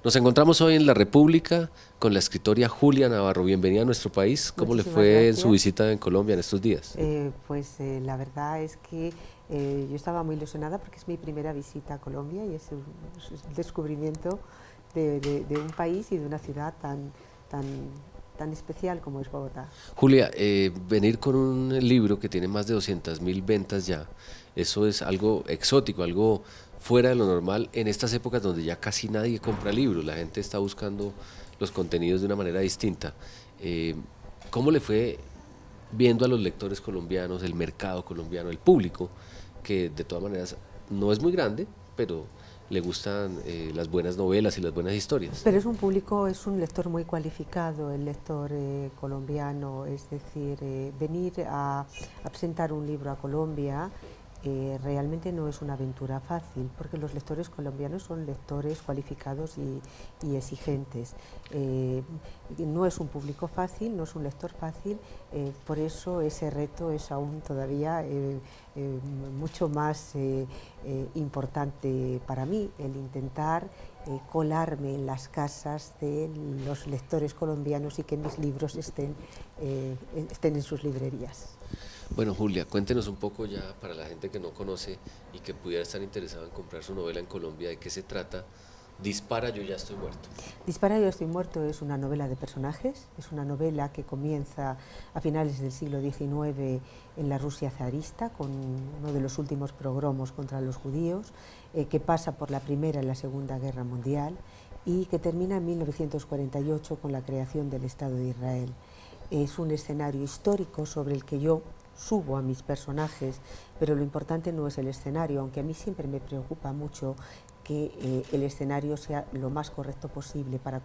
Nos encontramos hoy en La República con la escritora Julia Navarro. Bienvenida a nuestro país. ¿Cómo le Muchísimas fue en su gracias. visita en Colombia en estos días? La verdad es que yo estaba muy ilusionada porque es mi primera visita a Colombia y es el descubrimiento de un país y de una ciudad tan, tan especial como es Bogotá. Julia, venir con un libro que tiene más de 200.000 ventas ya, eso es algo exótico, algo fuera de lo normal en estas épocas donde ya casi nadie compra libros, la gente está buscando los contenidos de una manera distinta. Eh, ¿Cómo le fue viendo a los lectores colombianos, el mercado colombiano, el público, que de todas maneras no es muy grande, pero le gustan las buenas novelas y las buenas historias? Pero es un público, es un lector muy cualificado, el lector colombiano, es decir, venir a presentar un libro a Colombia realmente no es una aventura fácil, porque los lectores colombianos son lectores cualificados y exigentes. No es un público fácil, no es un lector fácil, por eso ese reto es aún todavía mucho más importante para mí, el intentar colarme en las casas de los lectores colombianos y que mis libros estén en sus librerías. Bueno, Julia, cuéntenos un poco ya para la gente que no conoce y que pudiera estar interesada en comprar su novela en Colombia, ¿de qué se trata? Dispara, yo ya estoy muerto. Dispara, yo estoy muerto es una novela de personajes, es una novela que comienza a finales del siglo XIX en la Rusia zarista, con uno de los últimos pogromos contra los judíos, que pasa por la Primera y la Segunda Guerra Mundial y que termina en 1948 con la creación del Estado de Israel. Es un escenario histórico sobre el que yo subo a mis personajes, pero lo importante no es el escenario, aunque a mí siempre me preocupa mucho que el escenario sea lo más correcto posible para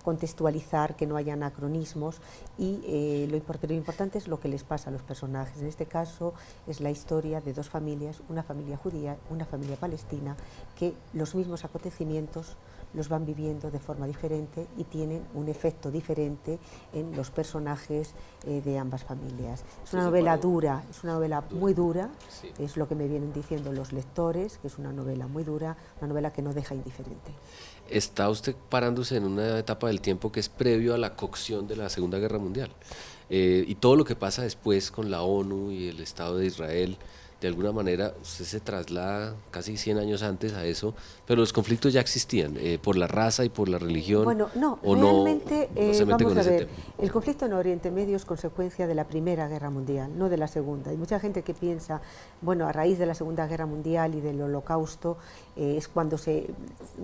contextualizar, que no haya anacronismos y lo importante es lo que les pasa a los personajes. En este caso es la historia de dos familias, una familia judía, una familia palestina, que los mismos acontecimientos los van viviendo de forma diferente y tienen un efecto diferente en los personajes de ambas familias. Es una novela dura, es una novela muy dura, Sí. es lo que me vienen diciendo los lectores, que es una novela muy dura, una novela que no deja indiferente. Está usted parándose en una etapa del tiempo que es previo a la cocción de la Segunda Guerra Mundial. Y todo lo que pasa después con la ONU y el Estado de Israel, de alguna manera usted se traslada casi 100 años antes a eso, pero los conflictos ya existían por la raza y por la religión, Bueno, no, o realmente, no se mete vamos con a ese ver, tema. el conflicto en Oriente Medio es consecuencia de la Primera Guerra Mundial, no de la Segunda. Hay mucha gente que piensa, bueno, a raíz de la Segunda Guerra Mundial y del Holocausto es cuando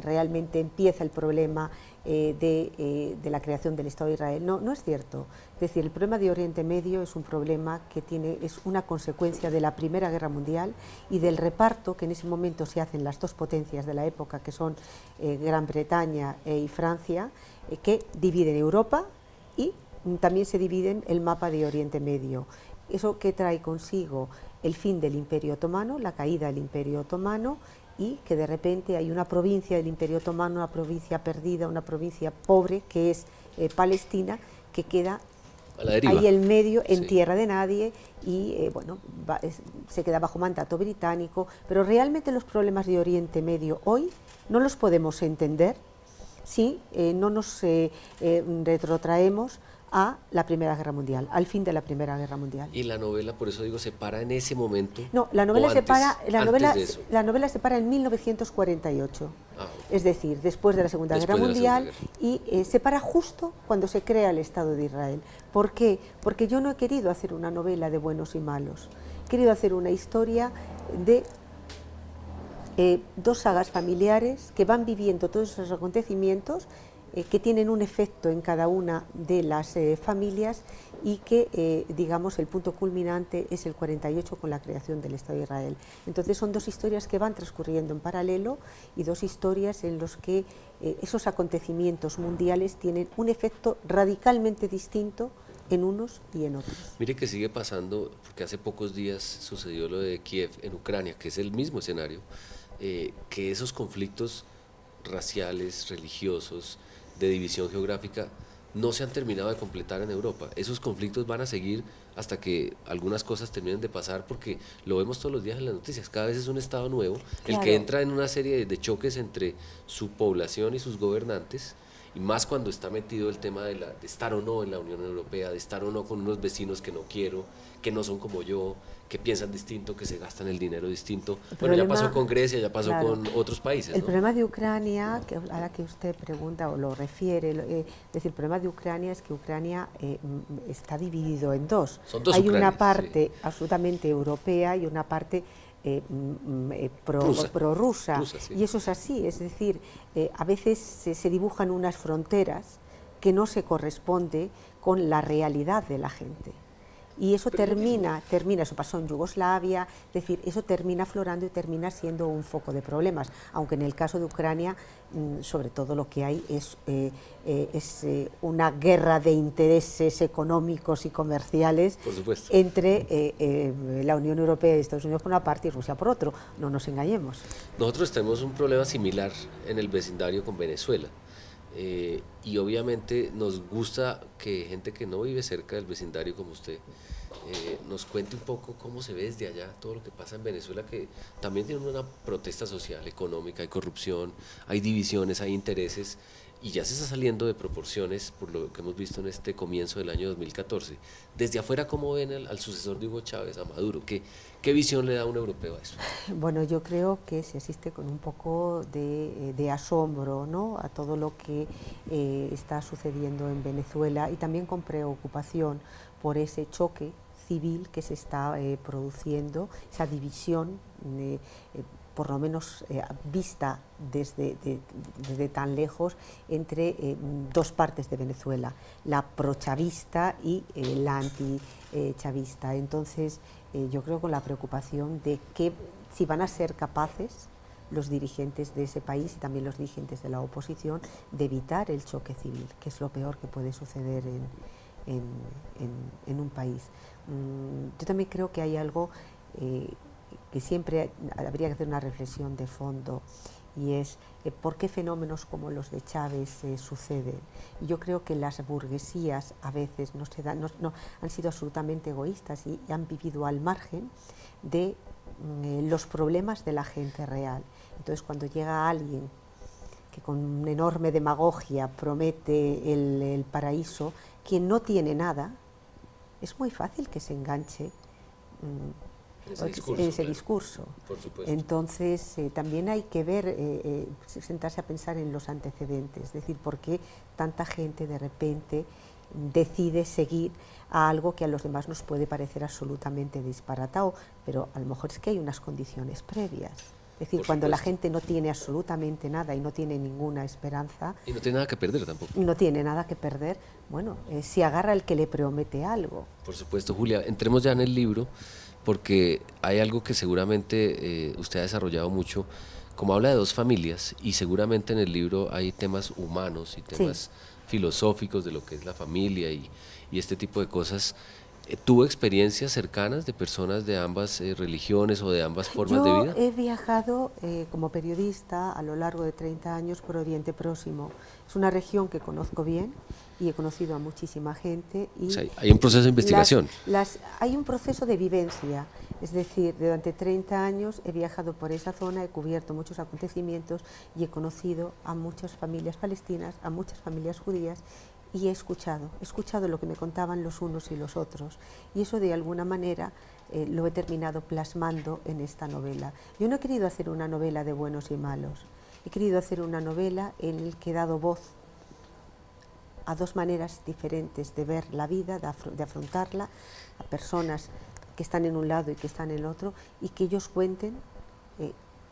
realmente empieza el problema de la creación del Estado de Israel. No, no es cierto. Es decir, el problema de Oriente Medio es un problema que es una consecuencia de la Primera Guerra Mundial y del reparto que en ese momento se hacen las dos potencias de la época, que son Gran Bretaña y Francia, que dividen Europa y también se dividen el mapa de Oriente Medio. Eso que trae consigo el fin del Imperio Otomano, la caída del Imperio Otomano, y que de repente hay una provincia del Imperio Otomano, una provincia perdida, una provincia pobre, que es Palestina, que queda A la deriva. ahí en medio, en Sí. tierra de nadie, y se queda bajo mandato británico. Pero realmente los problemas de Oriente Medio hoy no los podemos entender si no nos retrotraemos a la Primera Guerra Mundial, al fin de la Primera Guerra Mundial. Y la novela, por eso digo, se para en ese momento No, la o novela antes, antes de eso. la novela se para en 1948, Ah, es decir, después de la Segunda Guerra después de la Segunda Mundial, Guerra. y se para justo cuando se crea el Estado de Israel. ¿Por qué? Porque yo no he querido hacer una novela de buenos y malos, he querido hacer una historia de dos sagas familiares que van viviendo todos esos acontecimientos que tienen un efecto en cada una de las familias y que, digamos, el punto culminante es el 48 con la creación del Estado de Israel. Entonces son dos historias que van transcurriendo en paralelo y dos historias en las que esos acontecimientos mundiales tienen un efecto radicalmente distinto en unos y en otros. Mire que sigue pasando, porque hace pocos días sucedió lo de Kiev en Ucrania, que es el mismo escenario, que esos conflictos raciales, religiosos, de división geográfica, no se han terminado de completar en Europa. Esos conflictos van a seguir hasta que algunas cosas terminen de pasar, porque lo vemos todos los días en las noticias, cada vez es un Estado nuevo, el que Claro. entra en una serie de choques entre su población y sus gobernantes, y más cuando está metido el tema de estar o no en la Unión Europea, de estar o no con unos vecinos que no quiero, que no son como yo, que piensan distinto, que se gastan el dinero distinto. Bueno, ya pasó con Grecia, ya pasó claro, con otros países, el ¿no? problema de Ucrania, a la que usted pregunta o lo refiere, es decir, el problema de Ucrania es que Ucrania está dividido en dos. Son dos Hay Ucranias, una parte sí. absolutamente europea y una parte prorrusa. Rusa, sí. Y eso es así, es decir, a veces se dibujan unas fronteras que no se corresponde con la realidad de la gente. Y eso termina, eso pasó en Yugoslavia, es decir, eso termina aflorando y termina siendo un foco de problemas, aunque en el caso de Ucrania, sobre todo lo que hay es una guerra de intereses económicos y comerciales entre la Unión Europea y Estados Unidos por una parte y Rusia por otro, no nos engañemos. Nosotros tenemos un problema similar en el vecindario con Venezuela. Y obviamente nos gusta que gente que no vive cerca del vecindario como usted nos cuente un poco cómo se ve desde allá todo lo que pasa en Venezuela, que también tiene una protesta social, económica, hay corrupción, hay divisiones, hay intereses, y ya se está saliendo de proporciones por lo que hemos visto en este comienzo del año 2014. Desde afuera, ¿cómo ven al sucesor de Hugo Chávez, a Maduro? ¿Qué visión le da a un europeo a eso? Bueno, yo creo que se asiste con un poco de asombro, ¿no?, a todo lo que está sucediendo en Venezuela, y también con preocupación por ese choque civil que se está produciendo, esa división por lo menos vista desde tan lejos, entre dos partes de Venezuela, la prochavista y la antichavista. Entonces, yo creo con la preocupación de que si van a ser capaces los dirigentes de ese país y también los dirigentes de la oposición de evitar el choque civil, que es lo peor que puede suceder en un país. Yo también creo que hay algo que siempre habría que hacer una reflexión de fondo, y es por qué fenómenos como los de Chávez suceden. Y yo creo que las burguesías a veces no han sido absolutamente egoístas y han vivido al margen de los problemas de la gente real. Entonces, cuando llega alguien que con enorme demagogia promete el paraíso, quien no tiene nada, es muy fácil que se enganche en ese discurso. Por supuesto. Entonces, también hay que ver, sentarse a pensar en los antecedentes, es decir, por qué tanta gente de repente decide seguir a algo que a los demás nos puede parecer absolutamente disparatado, pero a lo mejor es que hay unas condiciones previas. Es decir, cuando la gente no tiene absolutamente nada y no tiene ninguna esperanza... Y no tiene nada que perder tampoco. No tiene nada que perder, bueno, si agarra el que le promete algo. Por supuesto, Julia, entremos ya en el libro, porque hay algo que seguramente usted ha desarrollado mucho, como habla de dos familias, y seguramente en el libro hay temas humanos y temas filosóficos de lo que es la familia y este tipo de cosas. ¿Tuvo experiencias cercanas de personas de ambas religiones o de ambas formas de vida? Yo he viajado como periodista a lo largo de 30 años por Oriente Próximo. Es una región que conozco bien y he conocido a muchísima gente. Y o sea, hay un proceso de investigación. Hay un proceso de vivencia, es decir, durante 30 años he viajado por esa zona, he cubierto muchos acontecimientos y he conocido a muchas familias palestinas, a muchas familias judías, y he escuchado lo que me contaban los unos y los otros, y eso de alguna manera lo he terminado plasmando en esta novela. Yo no he querido hacer una novela de buenos y malos, he querido hacer una novela en la que he dado voz a dos maneras diferentes de ver la vida, de afrontarla, a personas que están en un lado y que están en el otro, y que ellos cuenten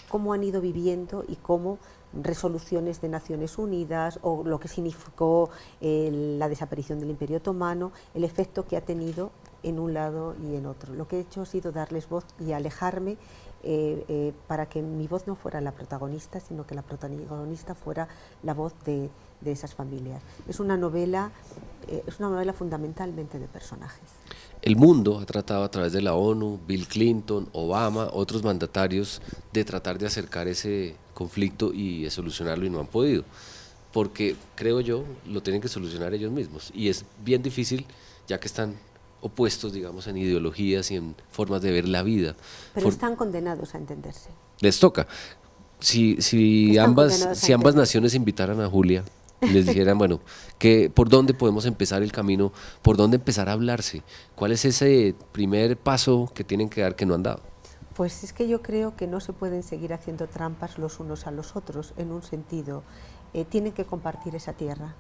cómo han ido viviendo y cómo resoluciones de Naciones Unidas o lo que significó la desaparición del Imperio Otomano, el efecto que ha tenido en un lado y en otro. Lo que he hecho ha sido darles voz y alejarme para que mi voz no fuera la protagonista, sino que la protagonista fuera la voz de esas familias. Es una novela fundamentalmente de personajes. El mundo ha tratado a través de la ONU, Bill Clinton, Obama, otros mandatarios, de tratar de acercar ese conflicto y de solucionarlo, y no han podido. porque creo yo, lo tienen que solucionar ellos mismos. Y es bien difícil, ya que están opuestos, digamos, en ideologías y en formas de ver la vida. Pero están condenados a entenderse. Les toca. Si Están ambas, condenados a si ambas entender. naciones invitaran a Julia, les dijeran, bueno, ¿por dónde podemos empezar el camino? ¿Por dónde empezar a hablarse? ¿Cuál es ese primer paso que tienen que dar que no han dado? Pues es que yo creo que no se pueden seguir haciendo trampas los unos a los otros, en un sentido. Tienen que compartir esa tierra,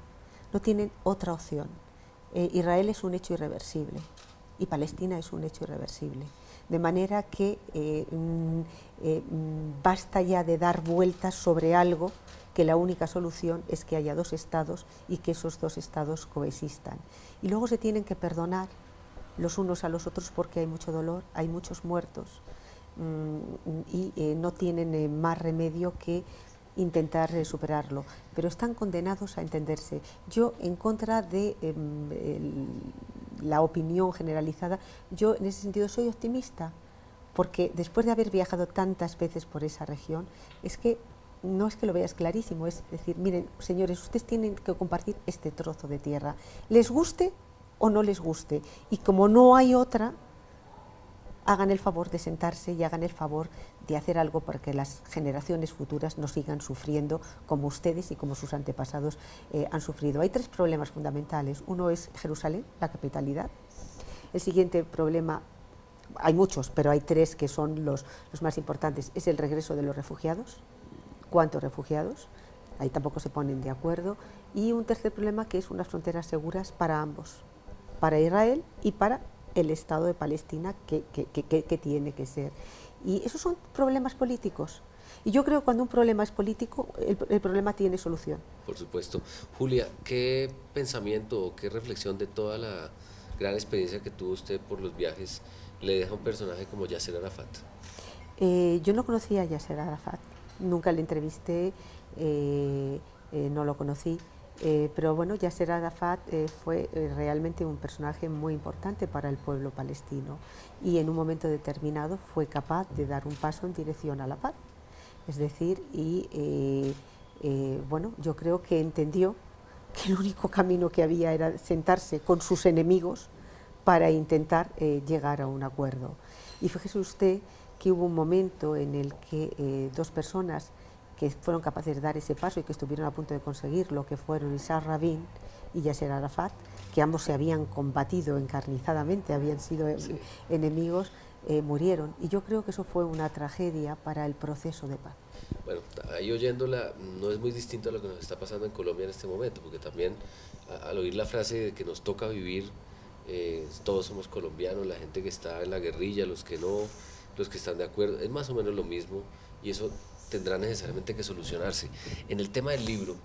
no tienen otra opción. Israel es un hecho irreversible y Palestina es un hecho irreversible. De manera que basta ya de dar vueltas sobre algo, que la única solución es que haya dos estados y que esos dos estados coexistan. Y luego se tienen que perdonar los unos a los otros porque hay mucho dolor, hay muchos muertos y no tienen más remedio que intentar superarlo, pero están condenados a entenderse. Yo, en contra de la opinión generalizada, yo en ese sentido soy optimista, porque después de haber viajado tantas veces por esa región, es que no es que lo veas clarísimo, es decir, miren, señores, ustedes tienen que compartir este trozo de tierra, les guste o no les guste, y como no hay otra, hagan el favor de sentarse y hagan el favor de hacer algo para que las generaciones futuras no sigan sufriendo como ustedes y como sus antepasados han sufrido. Hay tres problemas fundamentales. Uno es Jerusalén, la capitalidad. El siguiente problema, hay muchos, pero hay tres que son los más importantes, es el regreso de los refugiados. ¿Cuántos refugiados? Ahí tampoco se ponen de acuerdo. Y un tercer problema que es unas fronteras seguras para ambos, para Israel y para el Estado de Palestina que tiene que ser. Y esos son problemas políticos. Y yo creo que cuando un problema es político, el problema tiene solución. Por supuesto. Julia, ¿qué pensamiento o qué reflexión de toda la gran experiencia que tuvo usted por los viajes le deja un personaje como Yasser Arafat? Yo no conocía a Yasser Arafat, nunca le entrevisté, no lo conocí. Pero bueno, Yasser Arafat fue realmente un personaje muy importante para el pueblo palestino y en un momento determinado fue capaz de dar un paso en dirección a la paz. Es decir, bueno, yo creo que entendió que el único camino que había era sentarse con sus enemigos para intentar llegar a un acuerdo. Y fíjese usted que hubo un momento en el que dos personas que fueron capaces de dar ese paso y que estuvieron a punto de conseguirlo, que fueron Isaac Rabin y Yasser Arafat, que ambos se habían combatido encarnizadamente, habían sido enemigos, murieron. Y yo creo que eso fue una tragedia para el proceso de paz. Bueno, ahí oyéndola no es muy distinto a lo que nos está pasando en Colombia en este momento, porque también al oír la frase de que nos toca vivir, todos somos colombianos, la gente que está en la guerrilla, los que no, los que están de acuerdo, es más o menos lo mismo y eso tendrá necesariamente que solucionarse. En el tema del libro,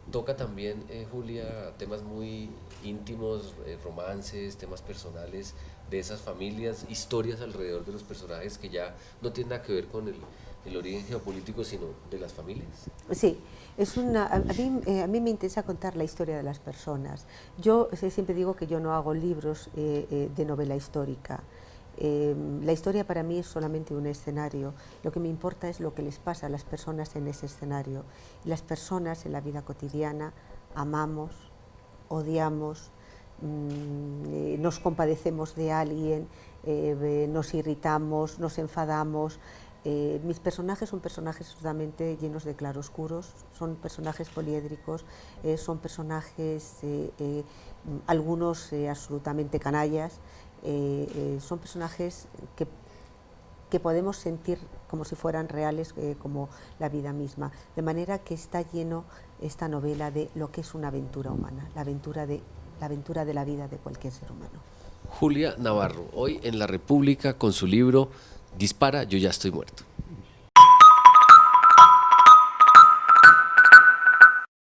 toca también, Julia, temas muy íntimos, romances, temas personales de esas familias, historias alrededor de los personajes que ya no tienen nada que ver con el origen geopolítico, sino de las familias. Sí, a mí me interesa contar la historia de las personas. Yo siempre digo que yo no hago libros de novela histórica. La historia para mí es solamente un escenario. Lo que me importa es lo que les pasa a las personas en ese escenario. Y las personas en la vida cotidiana amamos, odiamos, nos compadecemos de alguien, nos irritamos, nos enfadamos. Mis personajes son personajes absolutamente llenos de claroscuros, son personajes poliédricos, son personajes, algunos absolutamente canallas. Son personajes que podemos sentir como si fueran reales, como la vida misma. De manera que está lleno esta novela de lo que es una aventura humana, la aventura de la vida de cualquier ser humano. Julia Navarro, hoy en La República con su libro Dispara, yo ya estoy muerto.